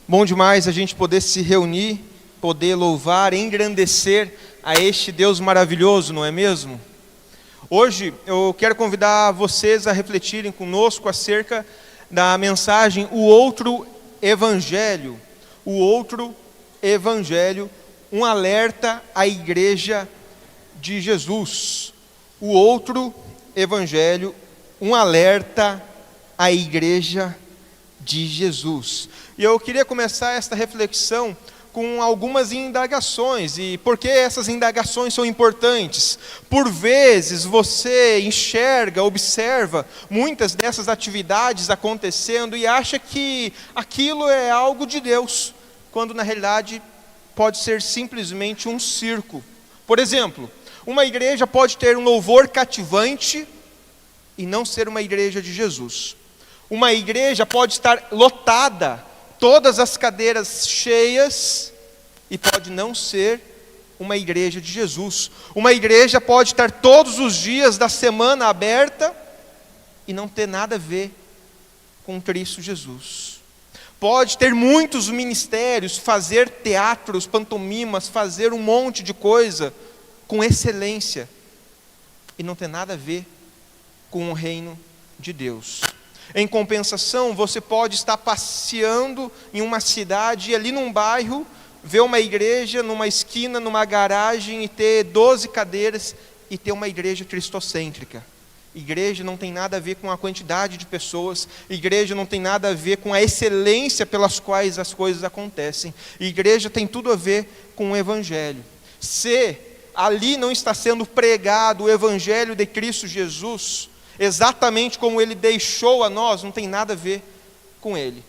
Bom demais a gente poder se reunir, poder louvar, engrandecer a este Deus maravilhoso, não é mesmo? Hoje eu quero convidar vocês a refletirem conosco acerca da mensagem O Outro Evangelho. O Outro Evangelho, um alerta à Igreja de Jesus. O Outro Evangelho, um alerta à Igreja de Jesus. E eu queria começar esta reflexão com algumas indagações. E por que essas indagações são importantes? Por vezes você enxerga, observa muitas dessas atividades acontecendo e acha que aquilo é algo de Deus, quando na realidade pode ser simplesmente um circo. Por exemplo, uma igreja pode ter um louvor cativante e não ser uma igreja de Jesus. Uma igreja pode estar lotada, todas as cadeiras cheias, e pode não ser uma igreja de Jesus. Uma igreja pode estar todos os dias da semana aberta e não ter nada a ver com Cristo Jesus. Pode ter muitos ministérios, fazer teatros, pantomimas, fazer um monte de coisa com excelência e não ter nada a ver com o reino de Deus. Em compensação, você pode estar passeando em uma cidade e ali num bairro, ver uma igreja numa esquina, numa garagem e ter 12 cadeiras e ter uma igreja cristocêntrica. Igreja não tem nada a ver com a quantidade de pessoas, igreja não tem nada a ver com a excelência pelas quais as coisas acontecem. Igreja tem tudo a ver com o Evangelho. Se ali não está sendo pregado o Evangelho de Cristo Jesus, exatamente como Ele deixou a nós, não tem nada a ver com Ele.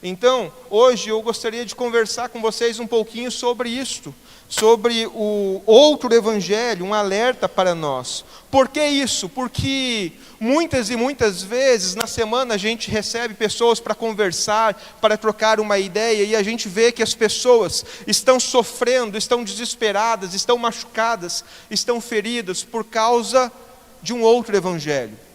Então, hoje eu gostaria de conversar com vocês um pouquinho sobre isto, sobre o outro evangelho, um alerta para nós. Por que isso? Porque muitas e muitas vezes na semana a gente recebe pessoas para conversar, para trocar uma ideia, e a gente vê que as pessoas estão sofrendo, estão desesperadas, estão machucadas, estão feridas por causa de um outro evangelho.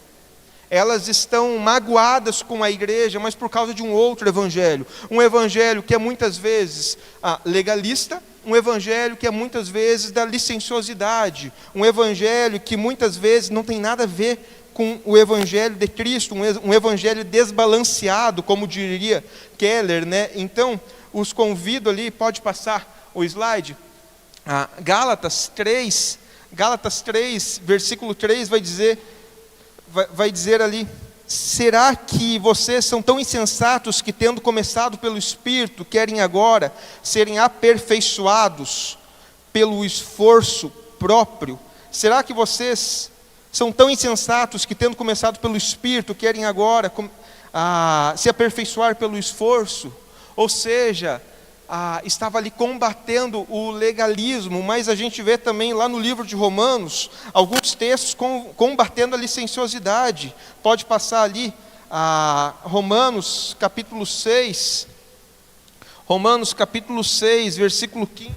Elas estão magoadas com a igreja, mas por causa de um outro evangelho. Um evangelho que é muitas vezes legalista, um evangelho que é muitas vezes da licenciosidade, um evangelho que muitas vezes não tem nada a ver com o evangelho de Cristo, um evangelho desbalanceado, como diria Keller, né? Então, os convido ali, pode passar o slide, Gálatas 3, versículo 3 vai dizer ali: será que vocês são tão insensatos que, tendo começado pelo Espírito, querem agora serem aperfeiçoados pelo esforço próprio? Será que vocês são tão insensatos que, tendo começado pelo Espírito, querem agora se aperfeiçoar pelo esforço? Ou seja, estava ali combatendo o legalismo, mas a gente vê também lá no livro de Romanos, alguns textos combatendo a licenciosidade. Pode passar ali, Romanos capítulo 6, versículo 15,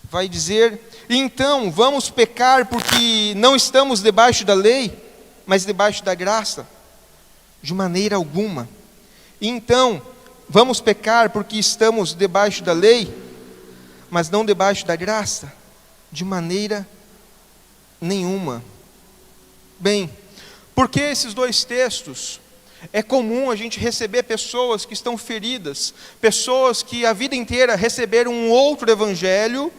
vai dizer: então vamos pecar porque não estamos debaixo da lei, mas debaixo da graça? De maneira alguma. Então, vamos pecar porque estamos debaixo da lei, mas não debaixo da graça? De maneira nenhuma. Bem, por que esses dois textos? É comum a gente receber pessoas que estão feridas, pessoas que a vida inteira receberam um outro evangelho,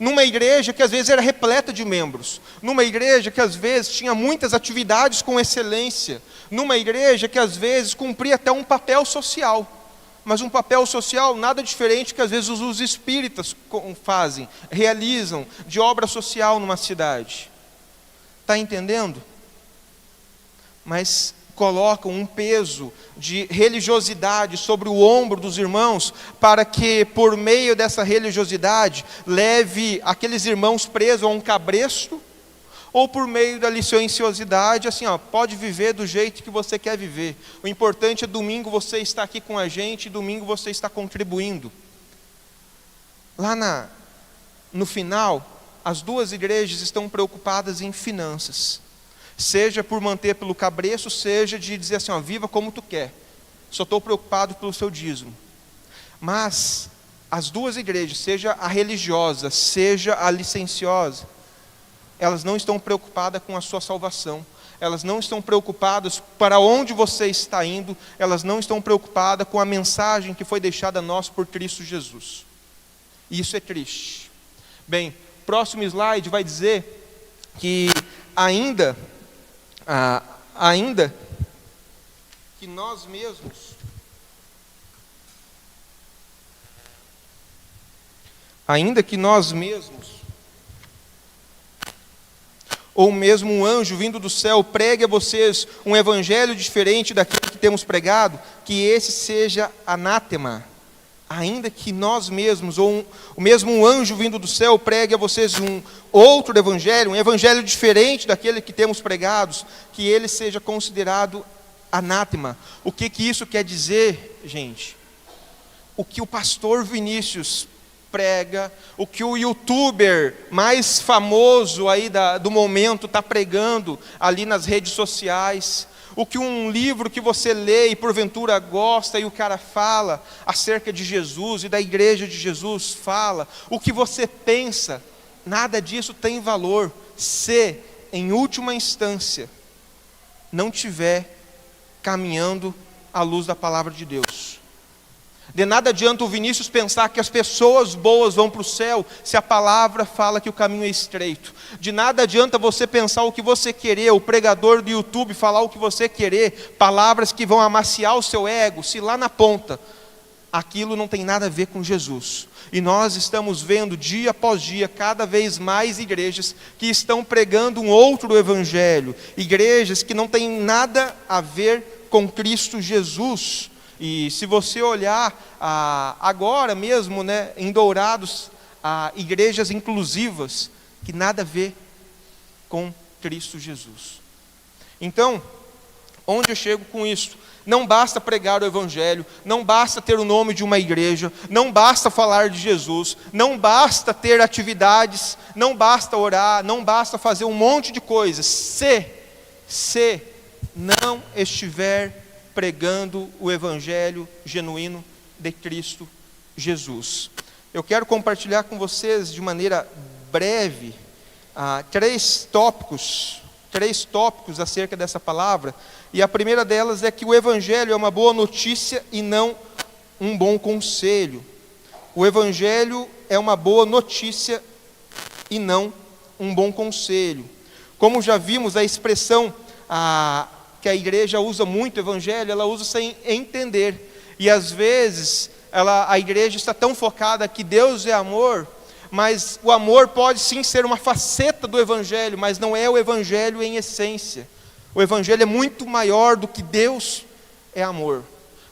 numa igreja que às vezes era repleta de membros, numa igreja que às vezes tinha muitas atividades com excelência, numa igreja que às vezes cumpria até um papel social. Mas um papel social nada diferente que às vezes os espíritas fazem, realizam, de obra social numa cidade. Está entendendo? Mas colocam um peso de religiosidade sobre o ombro dos irmãos, para que por meio dessa religiosidade leve aqueles irmãos presos a um cabresto, ou por meio da licenciosidade, assim, pode viver do jeito que você quer viver. O importante é domingo você estar aqui com a gente, domingo você está contribuindo. Lá no final, as duas igrejas estão preocupadas em finanças. Seja por manter pelo cabresto, seja de dizer assim, viva como tu quer. só estou preocupado pelo seu dízimo. Mas as duas igrejas, seja a religiosa, seja a licenciosa, elas não estão preocupadas com a sua salvação. Elas não estão preocupadas para onde você está indo. Elas não estão preocupadas com a mensagem que foi deixada a nós por Cristo Jesus. E isso é triste. Bem, próximo slide vai dizer que ainda que nós mesmos, ou mesmo um anjo vindo do céu pregue a vocês um evangelho diferente daquele que temos pregado, que esse seja anátema. Ainda que nós mesmos, ou mesmo um anjo vindo do céu pregue a vocês um outro evangelho, um evangelho diferente daquele que temos pregados, que ele seja considerado anátema. O que isso quer dizer, gente? O que o pastor Vinícius prega, o que o youtuber mais famoso aí do momento está pregando ali nas redes sociais, o que um livro que você lê e porventura gosta e o cara fala acerca de Jesus e da igreja de Jesus fala, o que você pensa, nada disso tem valor se, em última instância, não tiver caminhando à luz da palavra de Deus. De nada adianta o Vinícius pensar que as pessoas boas vão para o céu, se a palavra fala que o caminho é estreito. De nada adianta você pensar o que você querer, o pregador do YouTube falar o que você querer, palavras que vão amaciar o seu ego, se lá na ponta, aquilo não tem nada a ver com Jesus. E nós estamos vendo dia após dia, cada vez mais igrejas que estão pregando um outro evangelho. Igrejas que não têm nada a ver com Cristo Jesus. E se você olhar agora mesmo, né, em Dourados, igrejas inclusivas, que nada a ver com Cristo Jesus. Então, onde eu chego com isso? Não basta pregar o evangelho, não basta ter o nome de uma igreja, não basta falar de Jesus, não basta ter atividades, não basta orar, não basta fazer um monte de coisas, se não estiver pregando o evangelho genuíno de Cristo Jesus. Eu quero compartilhar com vocês de maneira breve três tópicos acerca dessa palavra, e a primeira delas é que o evangelho é uma boa notícia e não um bom conselho. O evangelho é uma boa notícia e não um bom conselho. Como já vimos, a expressão que a igreja usa muito, evangelho, ela usa sem entender. E às vezes a igreja está tão focada que Deus é amor, mas o amor pode sim ser uma faceta do evangelho, mas não é o evangelho em essência. O evangelho é muito maior do que Deus é amor.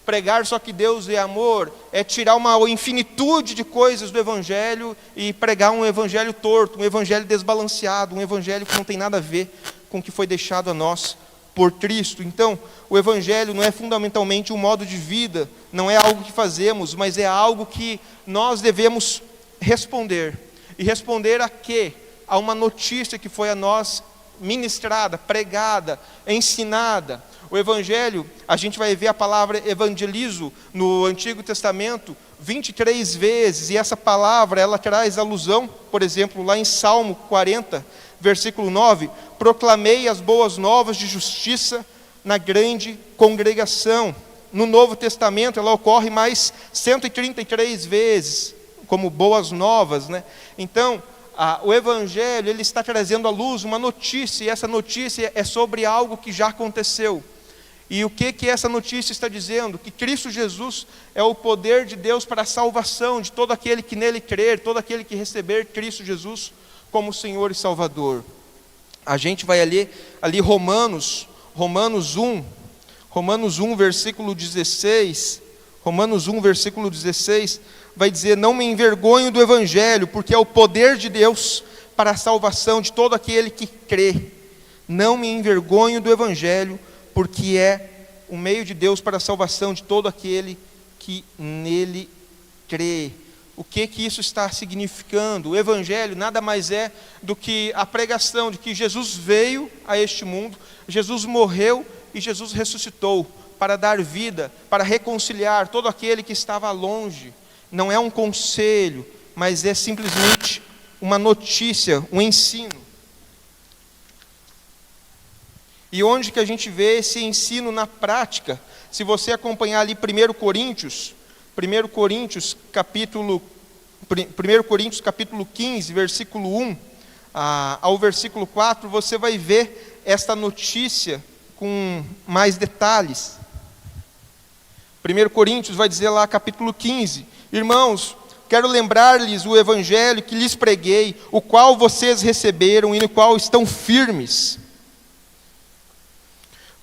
Pregar só que Deus é amor é tirar uma infinitude de coisas do evangelho e pregar um evangelho torto, um evangelho desbalanceado, um evangelho que não tem nada a ver com o que foi deixado a nós por Cristo. Então, o evangelho não é fundamentalmente um modo de vida, não é algo que fazemos, mas é algo que nós devemos responder. E responder a quê? A uma notícia que foi a nós ministrada, pregada, ensinada. O evangelho, a gente vai ver a palavra evangelizo no Antigo Testamento 23 vezes, e essa palavra, ela traz alusão, por exemplo, lá em Salmo 40, versículo 9, proclamei as boas novas de justiça na grande congregação. No Novo Testamento ela ocorre mais 133 vezes, como boas novas, né? Então, o evangelho, ele está trazendo à luz uma notícia, e essa notícia é sobre algo que já aconteceu. E o que essa notícia está dizendo? Que Cristo Jesus é o poder de Deus para a salvação de todo aquele que nele crer, todo aquele que receber Cristo Jesus como Senhor e Salvador. A gente vai ler ali Romanos 1, versículo 16. Romanos 1, versículo 16, vai dizer: não me envergonho do evangelho, porque é o poder de Deus para a salvação de todo aquele que crê. Não me envergonho do evangelho, porque é o meio de Deus para a salvação de todo aquele que nele crê. O que isso está significando? O evangelho nada mais é do que a pregação de que Jesus veio a este mundo, Jesus morreu e Jesus ressuscitou. para dar vida, para reconciliar todo aquele que estava longe. Não é um conselho, mas é simplesmente uma notícia, um ensino. E onde que a gente vê esse ensino na prática? Se você acompanhar ali 1 Coríntios capítulo 15, versículo 1 ao versículo 4, você vai ver esta notícia com mais detalhes. 1 Coríntios vai dizer lá, capítulo 15: Irmãos, quero lembrar-lhes o evangelho que lhes preguei, o qual vocês receberam e no qual estão firmes.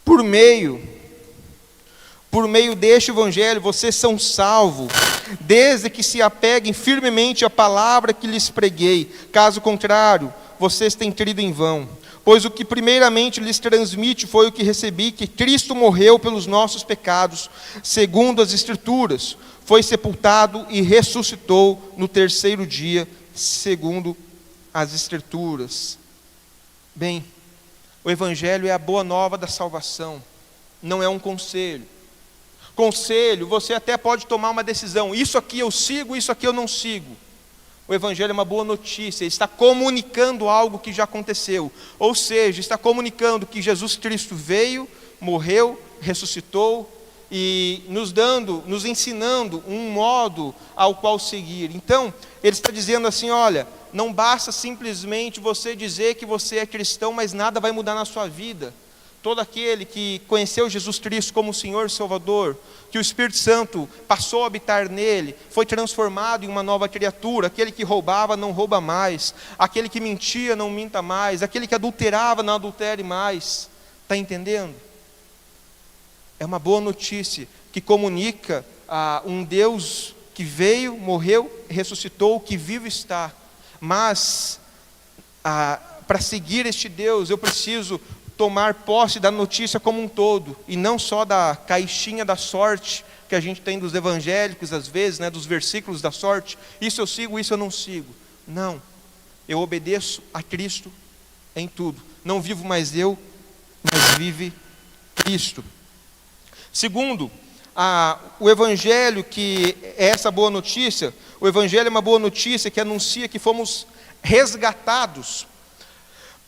Por meio deste evangelho vocês são salvos, desde que se apeguem firmemente à palavra que lhes preguei. Caso contrário, vocês têm crido em vão. Pois o que primeiramente lhes transmite foi o que recebi, que Cristo morreu pelos nossos pecados, segundo as Escrituras, foi sepultado e ressuscitou no terceiro dia, segundo as Escrituras. Bem, o Evangelho é a boa nova da salvação, não é um conselho. Conselho, você até pode tomar uma decisão, isso aqui eu sigo, isso aqui eu não sigo. O Evangelho é uma boa notícia, está comunicando algo que já aconteceu. Ou seja, está comunicando que Jesus Cristo veio, morreu, ressuscitou e nos ensinando um modo ao qual seguir. Então, ele está dizendo assim, olha, não basta simplesmente você dizer que você é cristão, mas nada vai mudar na sua vida. Todo aquele que conheceu Jesus Cristo como Senhor e Salvador, que o Espírito Santo passou a habitar nele, foi transformado em uma nova criatura. Aquele que roubava não rouba mais, aquele que mentia não minta mais, aquele que adulterava não adultere mais. Está entendendo? É uma boa notícia que comunica um Deus que veio, morreu, ressuscitou, que vivo está. Mas para seguir este Deus eu preciso tomar posse da notícia como um todo, e não só da caixinha da sorte que a gente tem dos evangélicos às vezes, né, dos versículos da sorte, isso eu sigo, isso eu não sigo. Não, eu obedeço a Cristo em tudo, não vivo mais eu, mas vive Cristo. Segundo, o Evangelho, que é essa boa notícia, o Evangelho é uma boa notícia que anuncia que fomos resgatados.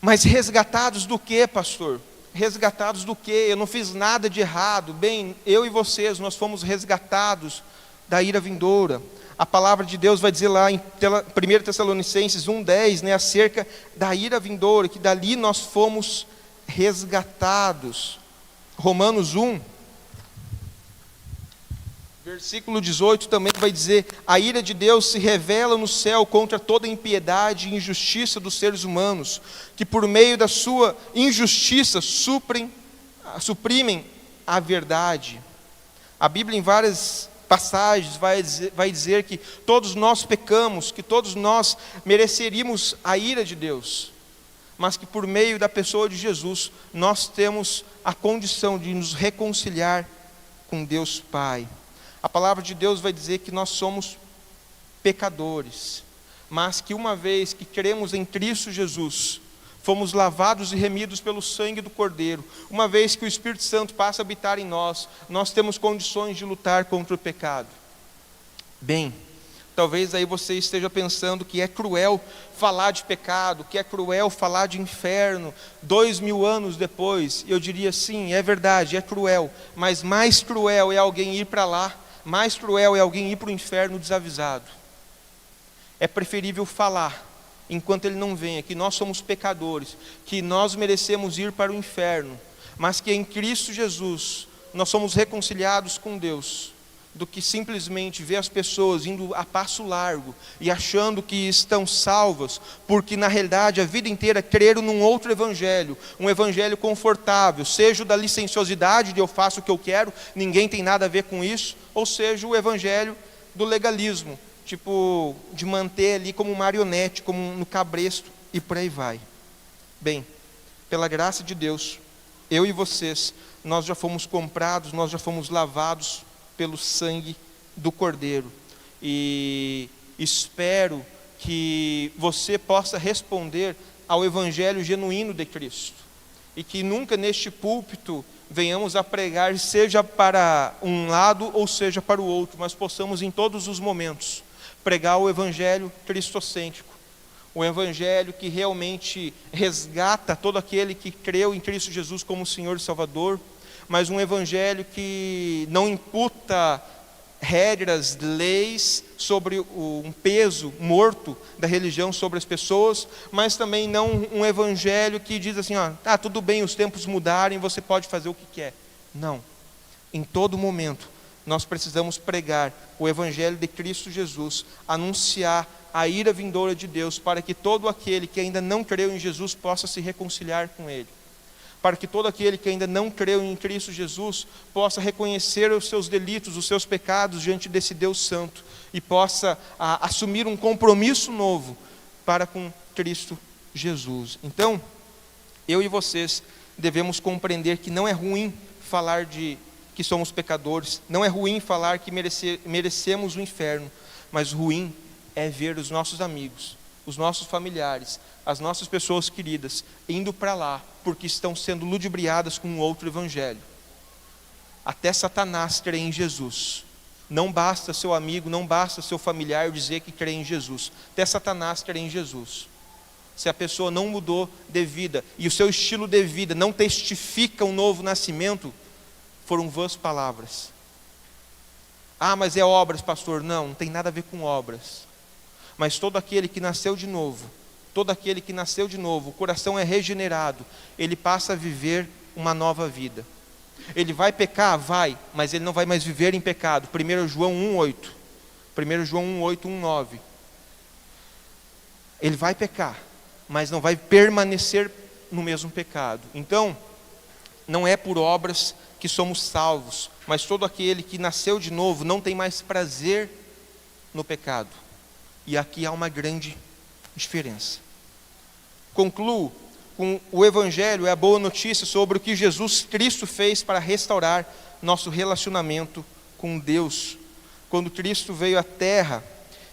Mas resgatados do quê, pastor? Resgatados do quê? Eu não fiz nada de errado. Bem, eu e vocês, nós fomos resgatados da ira vindoura. A palavra de Deus vai dizer lá em 1 Tessalonicenses 1,10, né, acerca da ira vindoura, que dali nós fomos resgatados. Romanos 1, versículo 18 também vai dizer: a ira de Deus se revela no céu contra toda impiedade e injustiça dos seres humanos, que por meio da sua injustiça suprimem a verdade. A Bíblia em várias passagens vai dizer que todos nós pecamos, que todos nós mereceríamos a ira de Deus, mas que por meio da pessoa de Jesus nós temos a condição de nos reconciliar com Deus Pai. A palavra de Deus vai dizer que nós somos pecadores, mas que uma vez que cremos em Cristo Jesus, fomos lavados e remidos pelo sangue do Cordeiro. Uma vez que o Espírito Santo passa a habitar em nós, nós temos condições de lutar contra o pecado. Bem, talvez aí você esteja pensando que é cruel falar de pecado, que é cruel falar de inferno, 2000 anos depois. Eu diria sim, é verdade, é cruel, mas mais cruel é alguém ir para lá, mais cruel é alguém ir para o inferno desavisado. É preferível falar, enquanto ele não venha, que nós somos pecadores, que nós merecemos ir para o inferno, mas que em Cristo Jesus nós somos reconciliados com Deus, do que simplesmente ver as pessoas indo a passo largo e achando que estão salvas, porque na realidade a vida inteira creram num outro evangelho, um evangelho confortável, seja o da licenciosidade de eu faço o que eu quero, ninguém tem nada a ver com isso, ou seja o evangelho do legalismo, tipo de manter ali como marionete, como no cabresto, e por aí vai. Bem, pela graça de Deus, eu e vocês, nós já fomos comprados, nós já fomos lavados pelo sangue do Cordeiro, e espero que você possa responder ao evangelho genuíno de Cristo, e que nunca neste púlpito venhamos a pregar, seja para um lado ou seja para o outro, mas possamos em todos os momentos pregar o evangelho cristocêntrico, o evangelho que realmente resgata todo aquele que creu em Cristo Jesus como Senhor e Salvador, mas um evangelho que não imputa regras, leis sobre um peso morto da religião sobre as pessoas, mas também não um evangelho que diz assim, tudo bem, os tempos mudarem, você pode fazer o que quer. Não. Em todo momento, nós precisamos pregar o evangelho de Cristo Jesus, anunciar a ira vindoura de Deus, para que todo aquele que ainda não creu em Jesus possa se reconciliar com Ele. Para que todo aquele que ainda não creu em Cristo Jesus possa reconhecer os seus delitos, os seus pecados diante desse Deus Santo e possa assumir um compromisso novo para com Cristo Jesus. Então, eu e vocês devemos compreender que não é ruim falar de que somos pecadores, não é ruim falar que merecemos o inferno, mas ruim é ver os nossos amigos, os nossos familiares, as nossas pessoas queridas indo para lá porque estão sendo ludibriadas com um outro evangelho. Até Satanás crê em Jesus. Não basta seu amigo, não basta seu familiar dizer que crê em Jesus. Até Satanás crê em Jesus. Se a pessoa não mudou de vida e o seu estilo de vida não testifica um novo nascimento, foram vãs palavras. Mas é obras, pastor. Não tem nada a ver com obras. Mas todo aquele que nasceu de novo, o coração é regenerado, ele passa a viver uma nova vida. Ele vai pecar? Vai, mas ele não vai mais viver em pecado. 1 João 1,8. 1 João 1,8, 1,9. Ele vai pecar, mas não vai permanecer no mesmo pecado. Então, não é por obras que somos salvos, mas todo aquele que nasceu de novo não tem mais prazer no pecado. E aqui há uma grande diferença. Concluo com o evangelho, é a boa notícia sobre o que Jesus Cristo fez para restaurar nosso relacionamento com Deus. Quando Cristo veio à terra,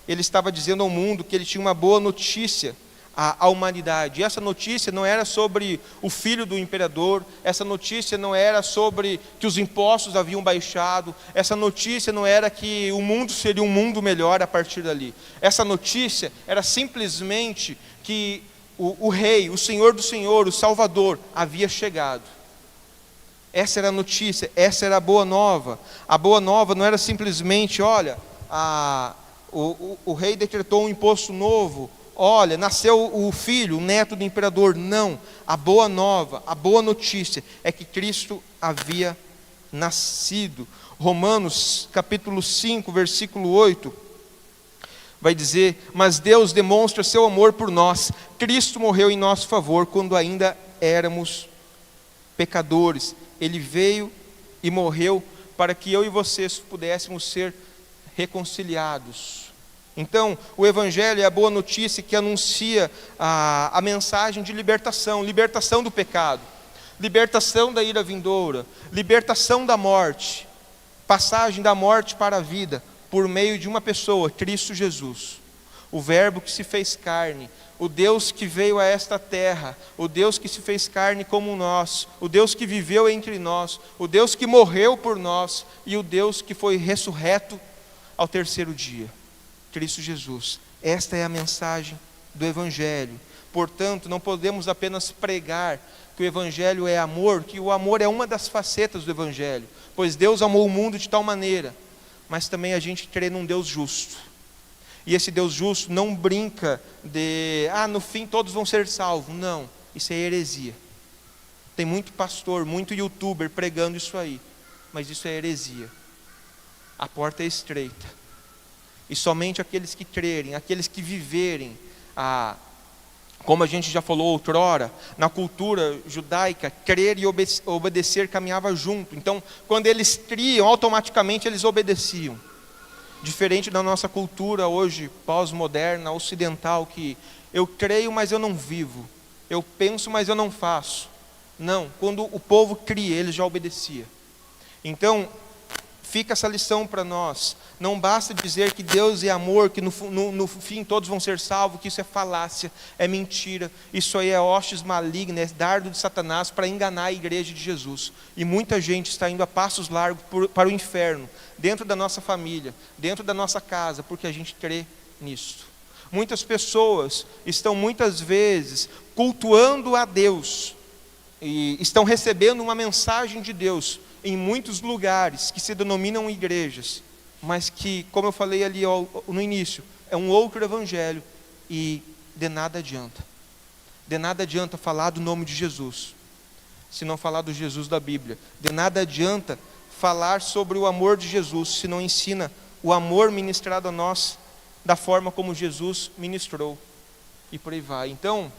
Ele estava dizendo ao mundo que Ele tinha uma boa notícia à humanidade. E essa notícia não era sobre o filho do imperador, essa notícia não era sobre que os impostos haviam baixado, essa notícia não era que o mundo seria um mundo melhor a partir dali. Essa notícia era simplesmente que o rei, o Senhor do Senhor, o Salvador, havia chegado. Essa era a notícia, essa era a boa nova. A boa nova não era simplesmente, olha, o rei decretou um imposto novo, olha, nasceu o filho, o neto do imperador. Não, a boa nova, a boa notícia é que Cristo havia nascido. Romanos capítulo 5, versículo 8, vai dizer: mas Deus demonstra seu amor por nós, Cristo morreu em nosso favor quando ainda éramos pecadores. Ele veio e morreu para que eu e vocês pudéssemos ser reconciliados. Então, o evangelho é a boa notícia que anuncia a mensagem de libertação, libertação do pecado, libertação da ira vindoura, libertação da morte, passagem da morte para a vida, por meio de uma pessoa, Cristo Jesus, o verbo que se fez carne, o Deus que veio a esta terra, o Deus que se fez carne como nós, o Deus que viveu entre nós, o Deus que morreu por nós e o Deus que foi ressurreto ao terceiro dia. Cristo Jesus. Esta é a mensagem do evangelho. Portanto, não podemos apenas pregar que o evangelho é amor, que o amor é uma das facetas do evangelho, pois Deus amou o mundo de tal maneira, mas também a gente crê num Deus justo. E esse Deus justo não brinca de, no fim todos vão ser salvos. Não, isso é heresia. Tem muito pastor, muito youtuber pregando isso aí, mas isso é heresia. A porta é estreita. E somente aqueles que crerem, aqueles que viverem, como a gente já falou outrora, na cultura judaica, crer e obedecer caminhava junto. Então, quando eles criam, automaticamente eles obedeciam. Diferente da nossa cultura hoje, pós-moderna, ocidental, que eu creio, mas eu não vivo. Eu penso, mas eu não faço. Não, quando o povo cria, ele já obedecia. Então, Fica essa lição para nós. Não basta dizer que Deus é amor, que no fim todos vão ser salvos, que isso é falácia, é mentira. Isso aí é hostes malignas, é dardo de Satanás para enganar a igreja de Jesus. E muita gente está indo a passos largos para o inferno, dentro da nossa família, dentro da nossa casa, porque a gente crê nisso. Muitas pessoas estão muitas vezes cultuando a Deus, e estão recebendo uma mensagem de Deus, em muitos lugares que se denominam igrejas, mas que, como eu falei ali no início, é um outro evangelho, e de nada adianta. De nada adianta falar do nome de Jesus, se não falar do Jesus da Bíblia. De nada adianta falar sobre o amor de Jesus, se não ensina o amor ministrado a nós, da forma como Jesus ministrou, e por aí vai. Então,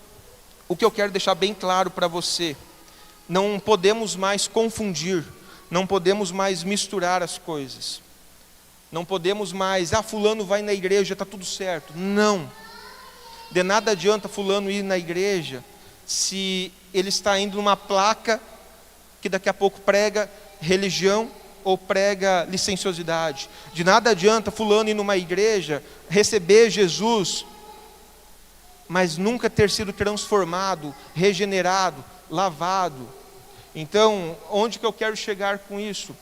o que eu quero deixar bem claro para você, não podemos mais confundir, não podemos mais misturar as coisas. Não podemos mais, fulano vai na igreja, está tudo certo. Não. De nada adianta fulano ir na igreja, se ele está indo numa placa, que daqui a pouco prega religião, ou prega licenciosidade. De nada adianta fulano ir numa igreja, receber Jesus, mas nunca ter sido transformado, regenerado, lavado. Então, onde que eu quero chegar com isso?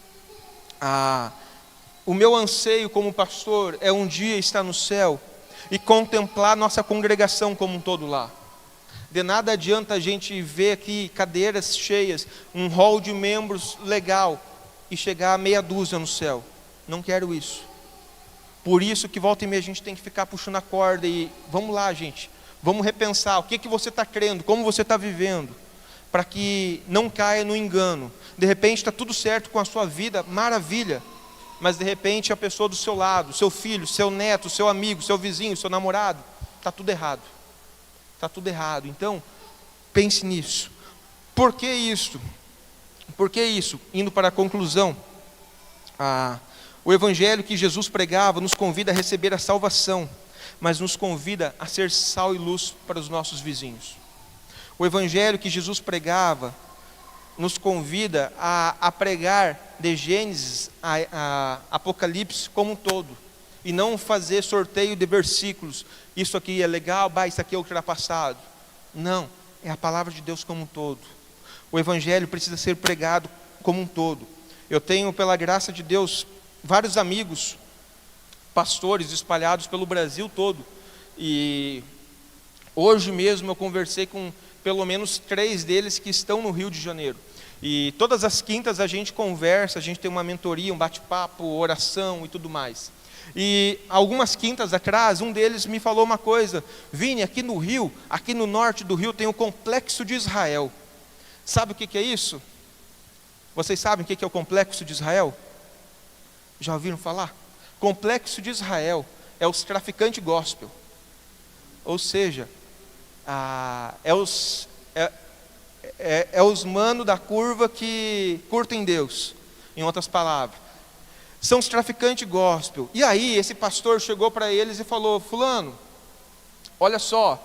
O meu anseio como pastor é um dia estar no céu e contemplar nossa congregação como um todo lá. De nada adianta a gente ver aqui cadeiras cheias, um hall de membros legal, e chegar a meia dúzia no céu. Não quero isso. Por isso que volta e meia a gente tem que ficar puxando a corda e vamos lá, gente, vamos repensar o que você está crendo, como você está vivendo, para que não caia no engano. De repente está tudo certo com a sua vida, maravilha, mas de repente a pessoa do seu lado, seu filho, seu neto, seu amigo, seu vizinho, seu namorado, está tudo errado. Está tudo errado. Então, pense nisso. Por que isso? Por que isso? Indo para a conclusão, o evangelho que Jesus pregava nos convida a receber a salvação, mas nos convida a ser sal e luz para os nossos vizinhos. O evangelho que Jesus pregava nos convida a pregar de Gênesis a Apocalipse como um todo, e não fazer sorteio de versículos. Isso aqui é legal, isso aqui é ultrapassado. Não, é a palavra de Deus como um todo. O evangelho precisa ser pregado como um todo. Eu tenho, pela graça de Deus, vários amigos, pastores espalhados pelo Brasil todo, e hoje mesmo eu conversei com pelo menos 3 deles que estão no Rio de Janeiro, e todas as quintas a gente conversa, a gente tem uma mentoria, um bate-papo, oração e tudo mais. E algumas quintas atrás, um deles me falou uma coisa: Vini, aqui no Rio, aqui no norte do Rio tem o Complexo de Israel. Sabe o que é isso? Vocês sabem o que é o Complexo de Israel? Já ouviram falar? Complexo de Israel é os traficantes gospel. Ou seja, é os mano da curva que curtem Deus, em outras palavras. São os traficantes gospel. E aí esse pastor chegou para eles e falou: fulano, olha só,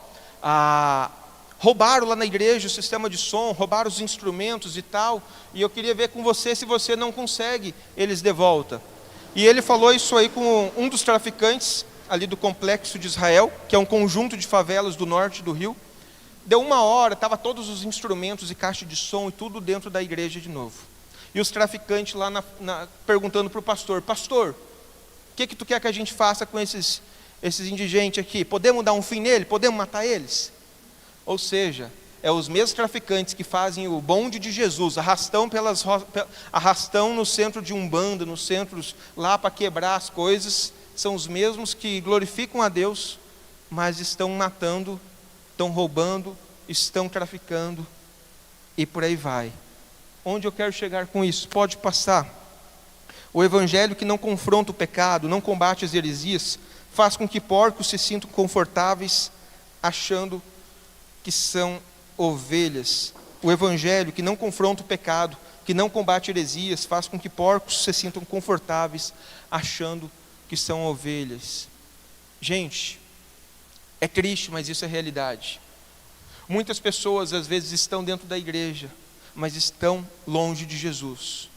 roubaram lá na igreja o sistema de som, roubaram os instrumentos e tal, e eu queria ver com você se você não consegue eles de volta. E ele falou isso aí com um dos traficantes ali do Complexo de Israel, que é um conjunto de favelas do norte do Rio. Deu 1 hora, estava todos os instrumentos e caixa de som e tudo dentro da igreja de novo. E os traficantes lá perguntando para o pastor: pastor, o que tu quer que a gente faça com esses indigentes aqui? Podemos dar um fim nele? Podemos matar eles? Ou seja, é os mesmos traficantes que fazem o bonde de Jesus, arrastão no centro de Umbanda, nos centros lá para quebrar as coisas, são os mesmos que glorificam a Deus, mas estão matando, estão roubando, estão traficando, e por aí vai. Onde eu quero chegar com isso? Pode passar. O evangelho que não confronta o pecado, não combate as heresias, faz com que porcos se sintam confortáveis, achando que são ovelhas. O evangelho que não confronta o pecado, que não combate heresias, faz com que porcos se sintam confortáveis, achando que são ovelhas. Gente, é triste, mas isso é realidade. Muitas pessoas às vezes estão dentro da igreja, mas estão longe de Jesus.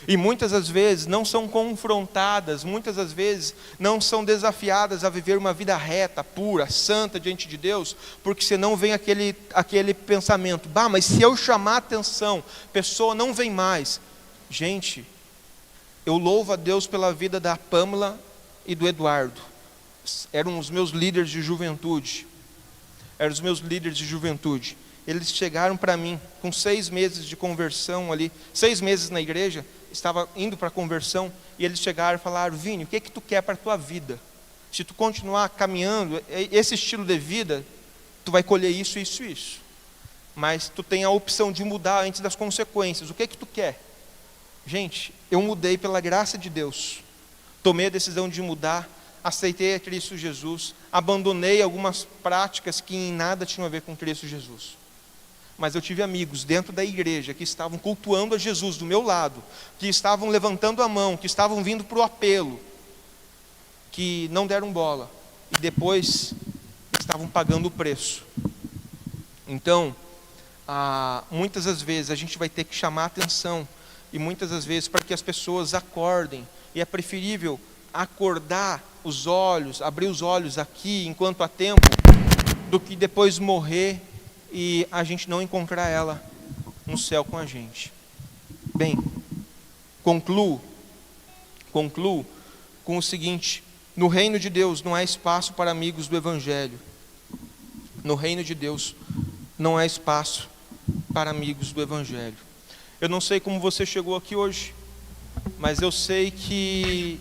E muitas das vezes não são confrontadas, muitas das vezes não são desafiadas a viver uma vida reta, pura, santa diante de Deus, porque senão vem aquele pensamento: bah, mas se eu chamar a atenção, a pessoa não vem mais. Gente, eu louvo a Deus pela vida da Pâmela e do Eduardo. Eram os meus líderes de juventude. Eles chegaram para mim com 6 meses de conversão ali, 6 meses na igreja, estava indo para a conversão, e eles chegaram e falaram: Vini, o que tu quer para a tua vida? Se tu continuar caminhando esse estilo de vida, tu vai colher isso, isso, isso. Mas tu tem a opção de mudar antes das consequências. O que tu quer? Gente, eu mudei pela graça de Deus. Tomei a decisão de mudar, aceitei a Cristo Jesus, abandonei algumas práticas que em nada tinham a ver com Cristo Jesus. Mas eu tive amigos dentro da igreja que estavam cultuando a Jesus do meu lado, que estavam levantando a mão, que estavam vindo para o apelo, que não deram bola, e depois estavam pagando o preço. Então, muitas das vezes a gente vai ter que chamar a atenção, e muitas das vezes para que as pessoas acordem, e é preferível acordar os olhos, abrir os olhos aqui enquanto há tempo, do que depois morrer e a gente não encontrar ela no céu com a gente. Bem, concluo com o seguinte: no reino de Deus não há espaço para amigos do Evangelho. No reino de Deus não há espaço para amigos do Evangelho. Eu não sei como você chegou aqui hoje, mas eu sei que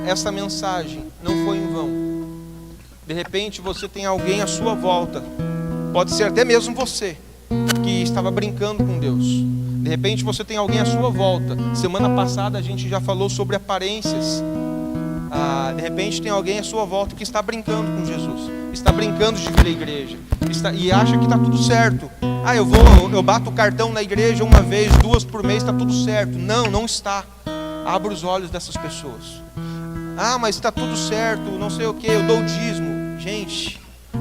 essa mensagem não foi em vão. De repente você tem alguém à sua volta, pode ser até mesmo você, que estava brincando com Deus. De repente você tem alguém à sua volta. Semana passada a gente já falou sobre aparências. De repente tem alguém à sua volta que está brincando com Jesus, está brincando de vir à igreja, e acha que está tudo certo. Eu bato o cartão na igreja 1 vez, 2 por mês, está tudo certo. Não está. Abra os olhos dessas pessoas. Mas está tudo certo, não sei o que, eu dou o dízimo. Gente,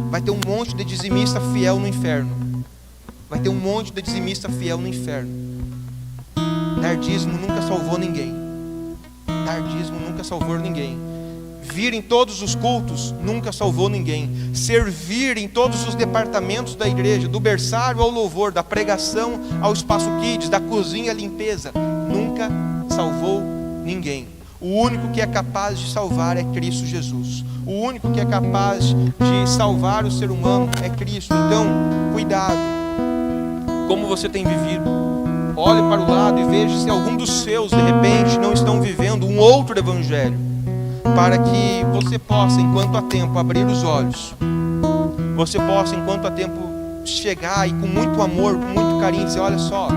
vai ter um monte de dizimista fiel no inferno. Vai ter um monte de dizimista fiel no inferno. Dar dízimo nunca salvou ninguém. Dar dízimo nunca salvou ninguém. Vir em todos os cultos nunca salvou ninguém. Servir em todos os departamentos da igreja, do berçário ao louvor, da pregação ao espaço kids, da cozinha à limpeza, nunca salvou ninguém. O único que é capaz de salvar é Cristo Jesus. O único que é capaz de salvar o ser humano é Cristo. Então, cuidado. Como você tem vivido? Olhe para o lado e veja se algum dos seus, de repente, não estão vivendo um outro evangelho, para que você possa, enquanto há tempo, abrir os olhos. Você possa, enquanto há tempo, chegar e com muito amor, com muito carinho, dizer: olha só,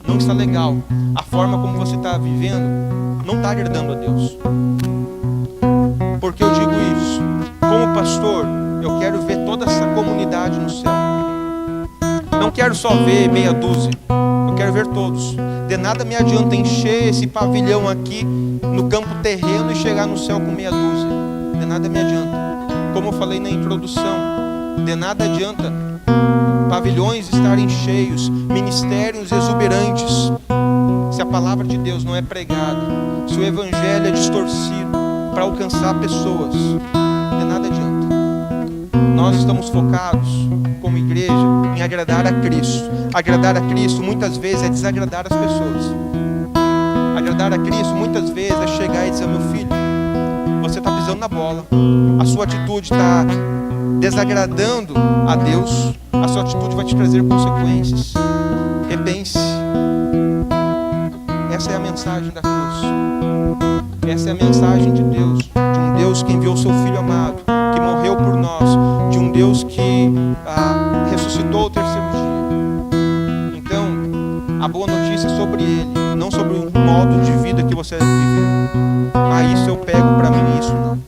não está legal. A forma como você está vivendo não está agradando a Deus. Porque eu digo isso? Como pastor, eu quero ver toda essa comunidade no céu. Não quero só ver meia dúzia, eu quero ver todos. De nada me adianta encher esse pavilhão aqui no campo terreno e chegar no céu com meia dúzia. De nada me adianta. Como eu falei na introdução, de nada adianta pavilhões estarem cheios, ministérios exuberantes, se a palavra de Deus não é pregada, se o evangelho é distorcido para alcançar pessoas. De nada adianta. Nós estamos focados como igreja em agradar a Cristo. Agradar a Cristo muitas vezes é desagradar as pessoas. Agradar a Cristo muitas vezes é chegar e dizer: meu filho, você está pisando na bola, a sua atitude está desagradando a Deus, a sua atitude vai te trazer consequências. Repense. Essa é a mensagem da cruz. Essa é a mensagem de Deus, de um Deus que enviou seu Filho amado, que morreu por nós, de um Deus que ressuscitou ao 3º dia. Então, a boa notícia é sobre Ele, não sobre o modo de vida que você vive. Isso eu pego para mim, isso não.